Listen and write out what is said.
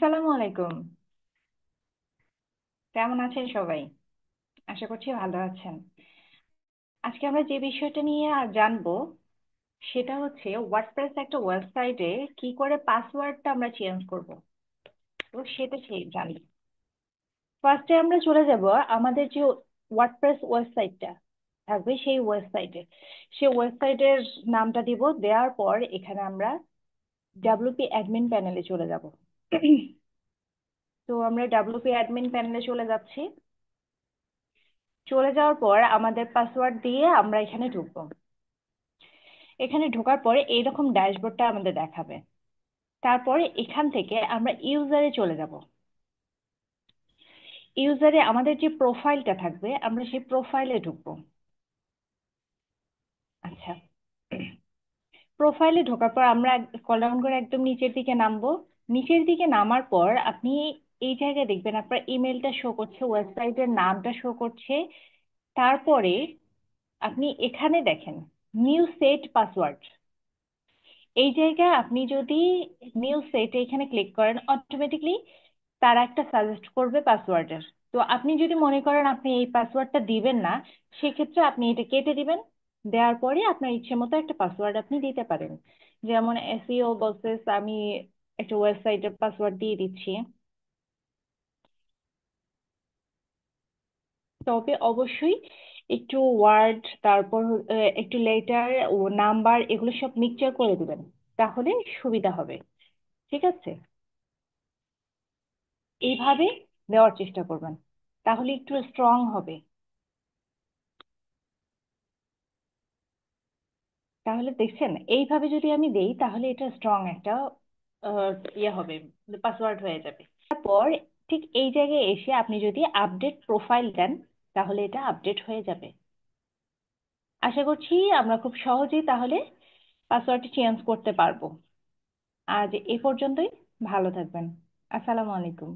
আসসালামু আলাইকুম। কেমন আছেন সবাই? আশা করছি ভালো আছেন। আজকে আমরা যে বিষয়টা নিয়ে জানবো সেটা হচ্ছে ওয়ার্ডপ্রেস একটা ওয়েবসাইটে কি করে পাসওয়ার্ডটা আমরা চেঞ্জ করব। তো সেটা সেই জানি। ফার্স্টে আমরা চলে যাব আমাদের যে ওয়ার্ডপ্রেস ওয়েবসাইটটা থাকবে সেই ওয়েবসাইটের নামটা দিব। দেওয়ার পর এখানে আমরা ডাব্লিউপি অ্যাডমিন প্যানেলে চলে যাব। তো আমরা ডাব্লিউপি অ্যাডমিন প্যানেলে চলে যাচ্ছি। চলে যাওয়ার পর আমাদের পাসওয়ার্ড দিয়ে আমরা এখানে ঢুকবো। এখানে ঢোকার পরে এইরকম ড্যাশবোর্ডটা আমাদের দেখাবে। তারপরে এখান থেকে আমরা ইউজারে চলে যাব। ইউজারে আমাদের যে প্রোফাইলটা থাকবে আমরা সেই প্রোফাইলে ঢুকবো। আচ্ছা, প্রোফাইলে ঢোকার পর আমরা স্ক্রল ডাউন করে একদম নিচের দিকে নামবো। নিচের দিকে নামার পর আপনি এই জায়গায় দেখবেন আপনার ইমেলটা শো করছে, ওয়েবসাইটের নামটা শো করছে। তারপরে আপনি এখানে দেখেন নিউ সেট পাসওয়ার্ড। এই জায়গায় আপনি যদি নিউ সেটে এখানে ক্লিক করেন অটোমেটিকলি তারা একটা সাজেস্ট করবে পাসওয়ার্ডের। তো আপনি যদি মনে করেন আপনি এই পাসওয়ার্ডটা দিবেন না, সেক্ষেত্রে আপনি এটা কেটে দিবেন। দেওয়ার পরে আপনার ইচ্ছে মতো একটা পাসওয়ার্ড আপনি দিতে পারেন। যেমন এসইও বলসেস আমি একটা ওয়েবসাইটের পাসওয়ার্ড দিয়ে দিচ্ছি। তবে অবশ্যই একটু ওয়ার্ড, তারপর একটু লেটার ও নাম্বার এগুলো সব মিক্সচার করে দিবেন, তাহলে সুবিধা হবে। ঠিক আছে, এইভাবে দেওয়ার চেষ্টা করবেন, তাহলে একটু স্ট্রং হবে। তাহলে দেখছেন এইভাবে যদি আমি দেই তাহলে এটা স্ট্রং একটা ইয়ে হবে, পাসওয়ার্ড হয়ে যাবে। তারপর ঠিক এই জায়গায় এসে আপনি যদি আপডেট প্রোফাইল দেন তাহলে এটা আপডেট হয়ে যাবে। আশা করছি আমরা খুব সহজেই তাহলে পাসওয়ার্ডটি চেঞ্জ করতে পারবো। আজ এ পর্যন্তই। ভালো থাকবেন। আসসালামু আলাইকুম।